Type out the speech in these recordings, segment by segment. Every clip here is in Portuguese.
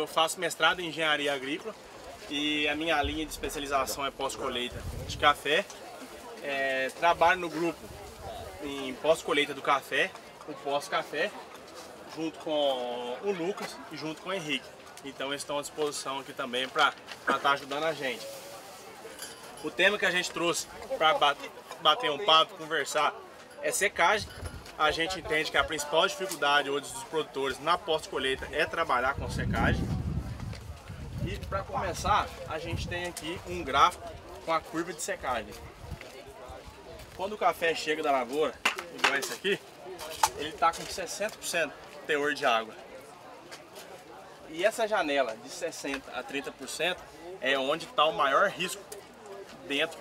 eu faço mestrado em engenharia agrícola e a minha linha de especialização é pós-colheita de café. Trabalho no grupo em pós-colheita do café, o pós-café, junto com o Lucas e junto com o Henrique. Então eles estão à disposição aqui também para estar ajudando a gente. O tema que a gente trouxe para bater um papo, conversar, é secagem. A gente entende que a principal dificuldade hoje dos produtores na pós-colheita é trabalhar com secagem. E para começar, a gente tem aqui um gráfico com a curva de secagem. Quando o café chega da lavoura, igual esse aqui, ele está com 60% teor de água. E essa janela de 60% a 30% é onde está o maior risco dentro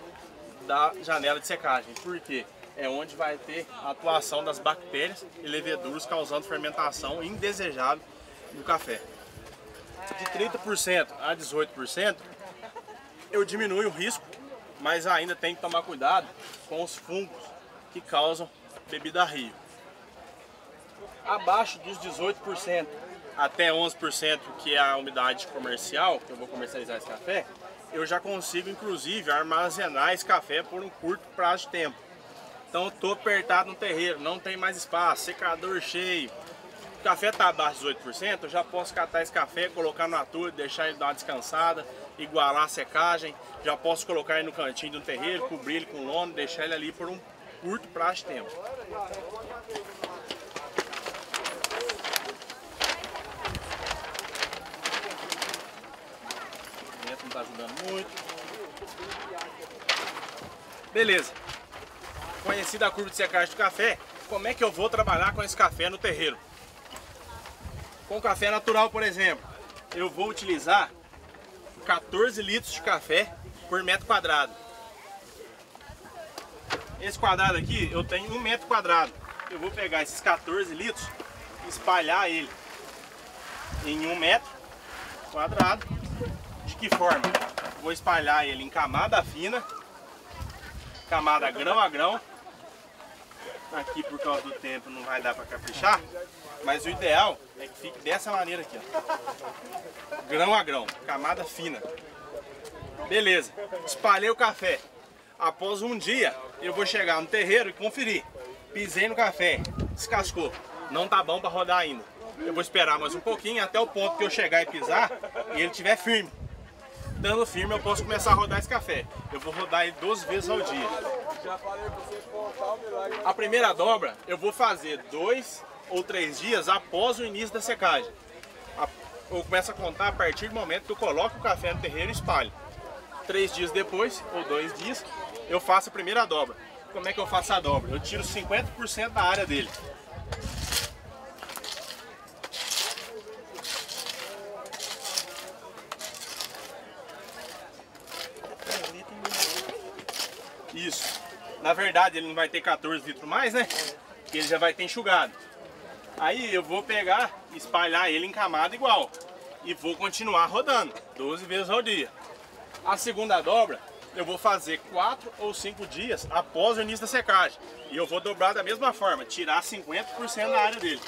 da janela de secagem. Por quê? É onde vai ter a atuação das bactérias e leveduras causando fermentação indesejável no café. De 30% a 18% eu diminuo o risco, mas ainda tem que tomar cuidado com os fungos que causam bebida a rio. Abaixo dos 18% até 11%, que é a umidade comercial, que eu vou comercializar esse café, eu já consigo inclusive armazenar esse café por um curto prazo de tempo. Então eu estou apertado no terreiro, não tem mais espaço, secador cheio. O café está abaixo de 18%, eu já posso catar esse café, colocar no atulho, deixar ele dar uma descansada, igualar a secagem. Já posso colocar ele no cantinho do terreiro, cobrir ele com lona, deixar ele ali por um curto prazo de tempo. O vento não está ajudando muito. Beleza. Conhecida a curva de secagem do café, como é que eu vou trabalhar com esse café no terreiro? Com café natural, por exemplo, eu vou utilizar 14 litros de café por metro quadrado. Esse quadrado aqui, eu tenho 1 metro quadrado. Eu vou pegar esses 14 litros e espalhar ele em 1 metro quadrado. De que forma? Vou espalhar ele em camada fina, camada grão a grão. Aqui por causa do tempo não vai dar para caprichar, mas o ideal é que fique dessa maneira aqui, ó. Grão a grão, camada fina. Beleza, espalhei o café. Após um dia eu vou chegar no terreiro e conferir. Pisei no café, descascou, não tá bom para rodar ainda. Eu vou esperar mais um pouquinho até o ponto que eu chegar e pisar e ele estiver firme. Estando firme eu posso começar a rodar esse café. Eu vou rodar ele 12 vezes ao dia. A primeira dobra eu vou fazer 2 ou 3 dias após o início da secagem. Eu começo a contar a partir do momento que eu coloco o café no terreiro e espalho. 3 dias depois, ou 2 dias, eu faço a primeira dobra. Como é que eu faço a dobra? Eu tiro 50% da área dele. Isso. Na verdade ele não vai ter 14 litros mais, né? Porque ele já vai ter enxugado. Aí eu vou pegar e espalhar ele em camada igual. E vou continuar rodando 12 vezes ao dia. A segunda dobra eu vou fazer 4 ou 5 dias após o início da secagem. E eu vou dobrar da mesma forma, tirar 50% da área dele.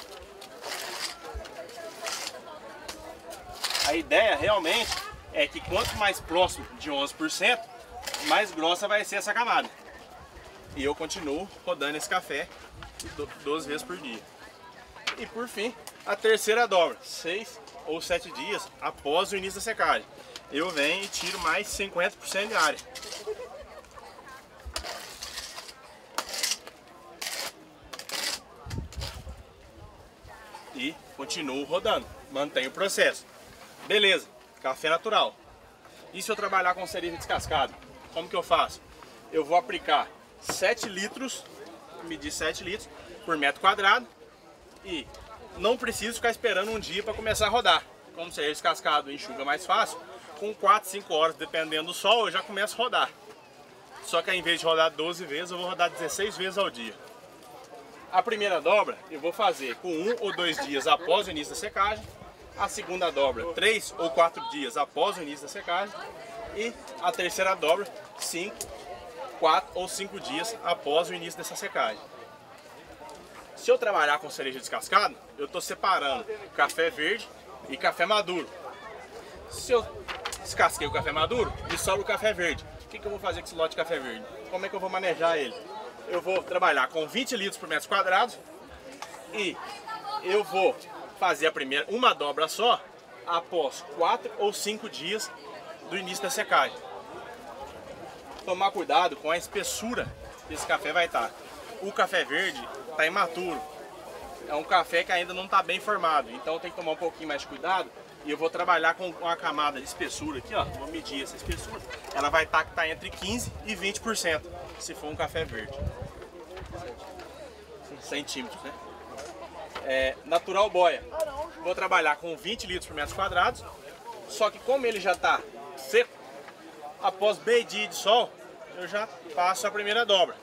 A ideia realmente é que quanto mais próximo de 11%, mais grossa vai ser essa camada. E eu continuo rodando esse café 12 vezes por dia. E por fim, a terceira dobra, 6 ou 7 dias após o início da secagem. Eu venho e tiro mais 50% de área. E continuo rodando, mantenho o processo. Beleza, café natural. E se eu trabalhar com cereja descascada? Como que eu faço? Eu vou aplicar 7 litros, medir 7 litros por metro quadrado e não preciso ficar esperando um dia para começar a rodar. Como cereja descascado enxuga mais fácil, com 4, 5 horas, dependendo do sol, eu já começo a rodar. Só que ao invés de rodar 12 vezes, eu vou rodar 16 vezes ao dia. A primeira dobra eu vou fazer com 1 ou 2 dias após o início da secagem. A segunda dobra 3 ou 4 dias após o início da secagem. E a terceira dobra 5, 4 ou 5 dias após o início dessa secagem. Se eu trabalhar com cereja descascada, eu estou separando café verde e café maduro. Se eu descasquei o café maduro e solo o café verde, o que eu vou fazer com esse lote de café verde? Como é que eu vou manejar ele? Eu vou trabalhar com 20 litros por metro quadrado e eu vou fazer uma dobra só após 4 ou 5 dias do início da secagem. Tomar cuidado com a espessura que esse café vai estar. O café verde está imaturo, é um café que ainda não está bem formado, então tem que tomar um pouquinho mais de cuidado. E eu vou trabalhar com uma camada de espessura aqui, ó, vou medir essa espessura. Ela vai estar entre 15% e 20%, se for um café verde. Centímetros, né? Natural boia. Vou trabalhar com 20 litros por metro quadrado, só que como ele já está seco, após meio dia de sol, eu já passo a primeira dobra.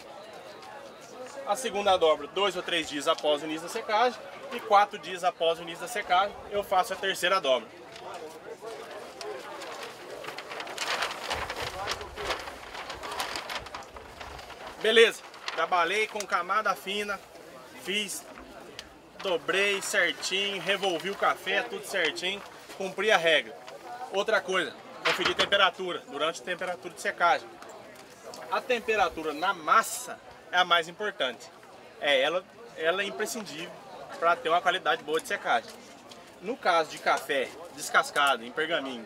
A segunda dobra, 2 ou 3 dias após o início da secagem, e 4 dias após o início da secagem, eu faço a terceira dobra. Beleza, trabalhei com camada fina, dobrei certinho, revolvi o café, tudo certinho, cumpri a regra. Outra coisa, conferir temperatura durante a temperatura de secagem. A temperatura na massa é a mais importante. Ela é imprescindível para ter uma qualidade boa de secagem. No caso de café descascado em pergaminho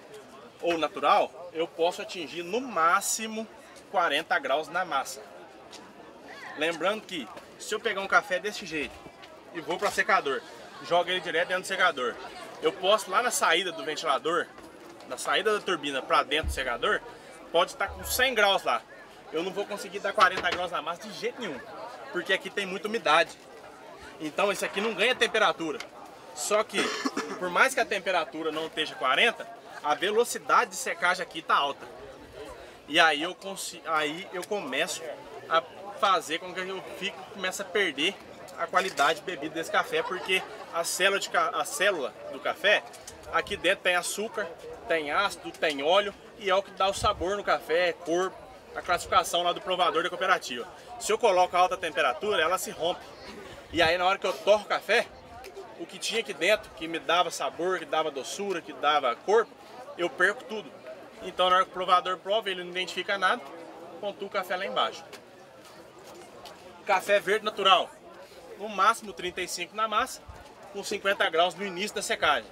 ou natural, eu posso atingir no máximo 40 graus na massa. Lembrando que se eu pegar um café desse jeito e vou para secador, jogo ele direto dentro do secador, eu posso lá na saída do ventilador, na saída da turbina para dentro do secador, pode estar com 100 graus lá. Eu não vou conseguir dar 40 graus na massa de jeito nenhum, porque aqui tem muita umidade. Então isso aqui não ganha temperatura. Só que, por mais que a temperatura não esteja 40, a velocidade de secagem aqui está alta. E aí eu começo a fazer com que eu comece a perder a qualidade de bebida desse café, porque a célula do café, aqui dentro tem açúcar, tem ácido, tem óleo, e é o que dá o sabor no café, cor, a classificação lá do provador da cooperativa. Se eu coloco a alta temperatura, ela se rompe. E aí na hora que eu torro o café, o que tinha aqui dentro, que me dava sabor, que dava doçura, que dava corpo, eu perco tudo. Então na hora que o provador prova, ele não identifica nada, pontua o café lá embaixo. Café verde natural, no máximo 35 na massa, com 50 graus no início da secagem.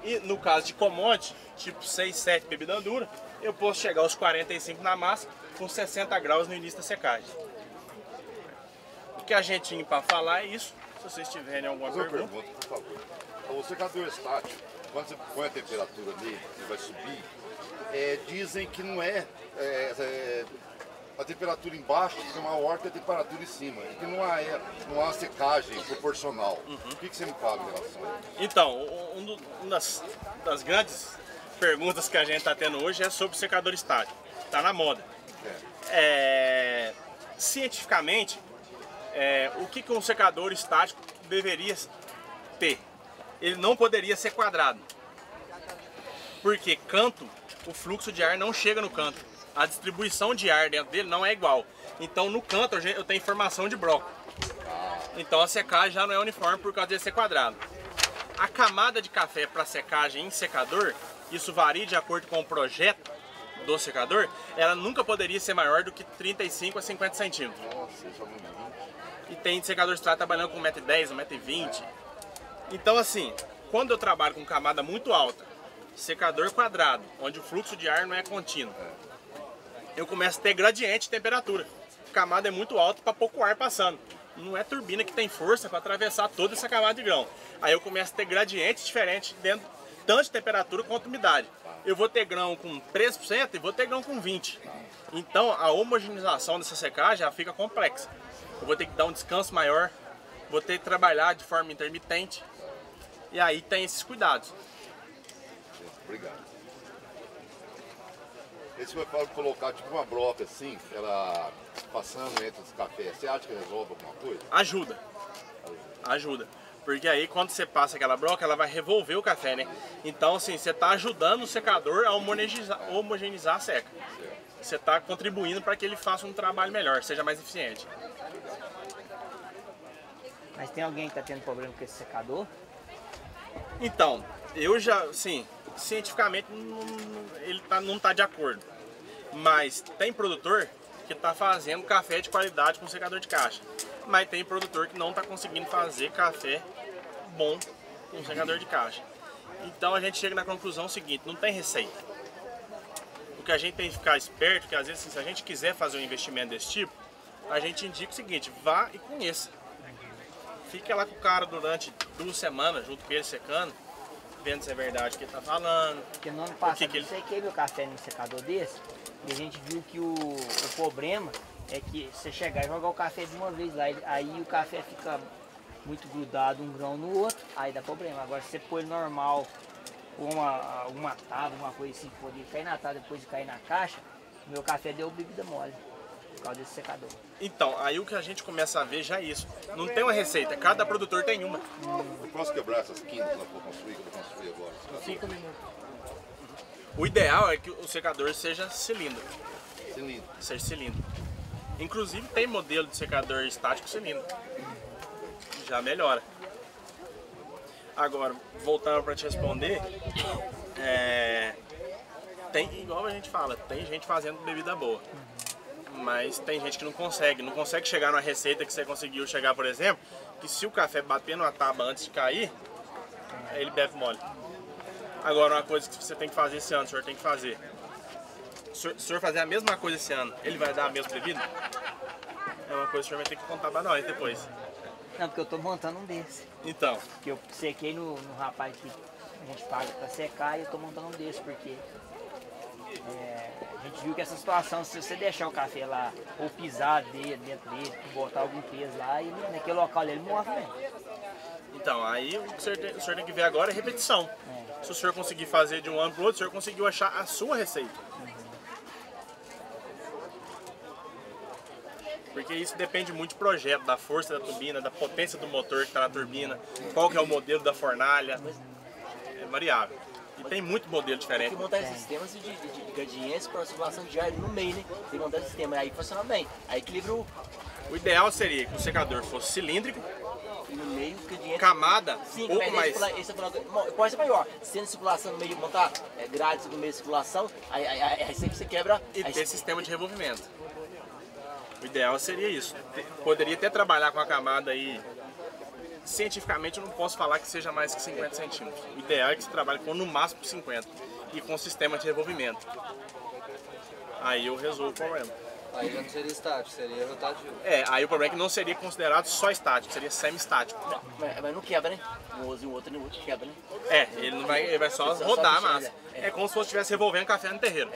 E no caso de commodity, tipo 6, 7 bebida dura, eu posso chegar aos 45 na massa, com 60 graus no início da secagem. O que a gente tinha para falar é isso. Se vocês tiverem alguma pergunta, por favor. O secador estático, quando você põe a temperatura nele, ele vai subir, dizem que não a temperatura embaixo é maior que a temperatura em cima, e que não há secagem proporcional. O que você me fala em relação a isso? Então, uma das grandes perguntas que a gente está tendo hoje é sobre o secador estático. Está na moda. Cientificamente, o que um secador estático deveria ter? Ele não poderia ser quadrado, porque canto, o fluxo de ar não chega no canto. A distribuição de ar dentro dele não é igual. Então no canto eu tenho formação de broco. Então a secagem já não é uniforme por causa de ser quadrado. A camada de café para secagem em secador, isso varia de acordo com o projeto do secador, ela nunca poderia ser maior do que 35 a 50 centímetros. E tem secador estático trabalhando com 1,10 m, 1,20 m. Então assim, quando eu trabalho com camada muito alta, secador quadrado, onde o fluxo de ar não é contínuo, eu começo a ter gradiente de temperatura. A camada é muito alta para pouco ar passando. Não é turbina que tem força para atravessar toda essa camada de grão. Aí eu começo a ter gradientes diferentes dentro, tanto de temperatura quanto umidade. Eu vou ter grão com 13% e vou ter grão com 20%. Então a homogeneização dessa secagem já fica complexa. Eu vou ter que dar um descanso maior, vou ter que trabalhar de forma intermitente. E aí tem esses cuidados. Obrigado. E se você colocar tipo uma broca assim, ela passando entre os cafés, você acha que resolve alguma coisa? Ajuda. Ajuda. Porque aí quando você passa aquela broca, ela vai revolver o café, né? Então assim, você está ajudando o secador a homogeneizar a seca. Você está contribuindo para que ele faça um trabalho melhor, seja mais eficiente. Mas tem alguém que está tendo problema com esse secador? Então, eu já, sim, cientificamente ele não tá de acordo. Mas tem produtor que está fazendo café de qualidade com secador de caixa. Mas tem produtor que não está conseguindo fazer café bom com secador de caixa. Então a gente chega na conclusão seguinte, não tem receita. O que a gente tem que ficar esperto, que às vezes se a gente quiser fazer um investimento desse tipo, a gente indica o seguinte, vá e conheça. Fica lá com o cara durante 2 semanas, junto com ele secando, vendo se é verdade o que ele está falando. Porque no ano passado eu sequei meu café num secador desse, e a gente viu que o problema é que você chegar e jogar o café de uma vez lá, aí o café fica muito grudado um grão no outro, aí dá problema. Agora se você pôr ele normal, ou uma tábua, uma coisa assim, que poderia cair na tábua depois de cair na caixa, o meu café deu bebida mole, por causa desse secador. Então, aí o que a gente começa a ver já é isso. Não tem uma receita, cada produtor tem uma. Eu posso quebrar essas quintas que eu vou construir agora? 5 minutos. O ideal é que o secador seja cilindro. Seja cilindro. Inclusive tem modelo de secador estático cilindro. Já melhora. Agora, voltando para te responder, tem, igual a gente fala, tem gente fazendo bebida boa. Mas tem gente que não consegue chegar numa receita que você conseguiu chegar, por exemplo, que se o café bater numa tábua antes de cair, ele bebe mole. Agora, uma coisa que você tem que fazer esse ano, o senhor tem que fazer. Se o senhor fazer a mesma coisa esse ano, ele vai dar a mesma bebida? É uma coisa que o senhor vai ter que contar pra nós depois. Não, porque eu tô montando um desse. Então. Que eu sequei no rapaz que a gente paga pra secar e eu tô montando um desse, porque a gente viu que essa situação, se você deixar o café lá, ou pisar dentro dele, botar algum peso lá, ele, naquele local ali, ele morre mesmo. Então, aí o que o senhor tem que ver agora é repetição. Se o senhor conseguir fazer de um ano pro outro, o senhor conseguiu achar a sua receita. Porque isso depende muito do projeto, da força da turbina, da potência do motor que está na turbina, qual que é o modelo da fornalha, é variável. E tem muito modelo diferente. Tem que montar sistemas de gradientes para circulação de ar no meio, né? Tem que montar esse sistema, aí funciona bem. Aí equilibra o ideal seria que o secador fosse cilíndrico, e no meio, o gradiente... camada, sim, pouco mais... Pode ser maior. Sendo circulação no meio, montar grades no meio de circulação, aí você quebra... E ter sistema de revolvimento. O ideal seria isso. Poderia até trabalhar com a camada aí. Cientificamente eu não posso falar que seja mais que 50 centímetros. O ideal é que você trabalhe com no máximo 50 e com sistema de revolvimento. Aí eu resolvo o problema. Aí já não seria estático, seria rotativo. Aí o problema é que não seria considerado só estático, seria semi-estático. Mas não quebra, né? Um usa e o outro quebra, né? Ele não vai, ele vai só rodar a massa. É como se fosse estivesse revolvendo café no terreiro.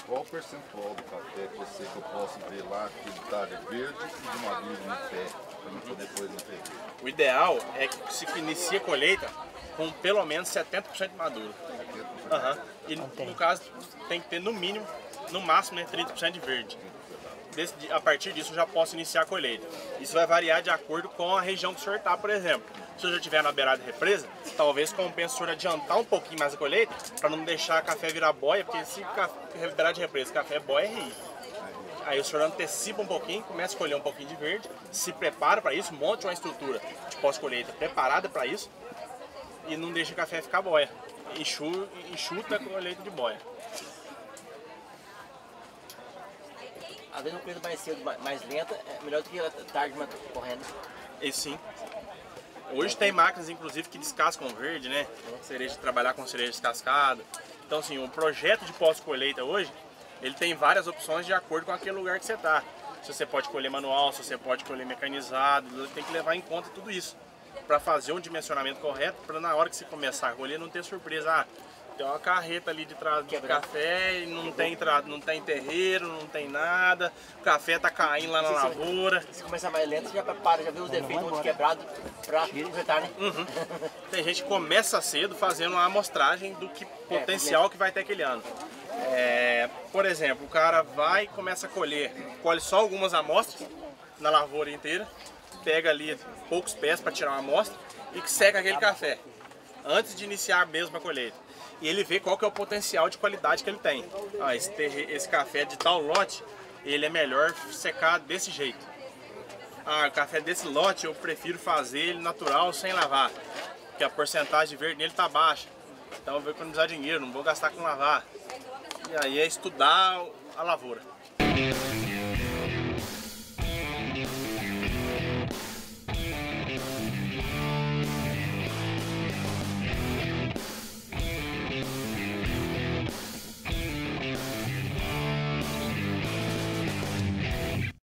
Qual o percentual do café que eu posso ver lá que está de verde e de maduro no pé, para não poder pôr no terreiro? O ideal é que se inicie a colheita com pelo menos 70% de maduro. E no caso tem que ter no mínimo, no máximo, né, 30% de verde. A partir disso eu já posso iniciar a colheita. Isso vai variar de acordo com a região que o senhor está, por exemplo. Se o senhor estiver na beirada de represa, talvez compense o senhor adiantar um pouquinho mais a colheita para não deixar café virar boia, porque se beirada de represa, café é boia, é rio. Aí o senhor antecipa um pouquinho, começa a colher um pouquinho de verde, se prepara para isso, monte uma estrutura de pós-colheita preparada para isso e não deixa o café ficar boia. Enxuta a colheita de boia. Às vezes uma coisa mais cedo, mais lenta, é melhor do que tarde, mas correndo. E sim. Hoje tem máquinas, inclusive, que descascam verde, né? Trabalhar com cereja descascada. Então, assim, o projeto de pós-colheita hoje, ele tem várias opções de acordo com aquele lugar que você está. Se você pode colher manual, se você pode colher mecanizado, tem que levar em conta tudo isso. Para fazer um dimensionamento correto, para na hora que você começar a colher não ter surpresa. Tem uma carreta ali de trás do café e não tem terreiro, não tem nada, o café tá caindo lá na lavoura. Se começar mais lento, você já prepara, já vê os defeitos onde quebrado para enfrentar, né? Tem gente que começa cedo fazendo uma amostragem do que potencial que vai ter aquele ano. Por exemplo, o cara vai e começa a colher, colhe só algumas amostras na lavoura inteira, pega ali poucos pés para tirar uma amostra e que seca aquele café antes de iniciar mesmo a colheita. E ele vê qual que é o potencial de qualidade que ele tem. Esse café de tal lote, ele é melhor secar desse jeito. o café desse lote eu prefiro fazer ele natural, sem lavar, porque a porcentagem de verde nele tá baixa. Então eu vou economizar dinheiro, não vou gastar com lavar. E aí é estudar a lavoura.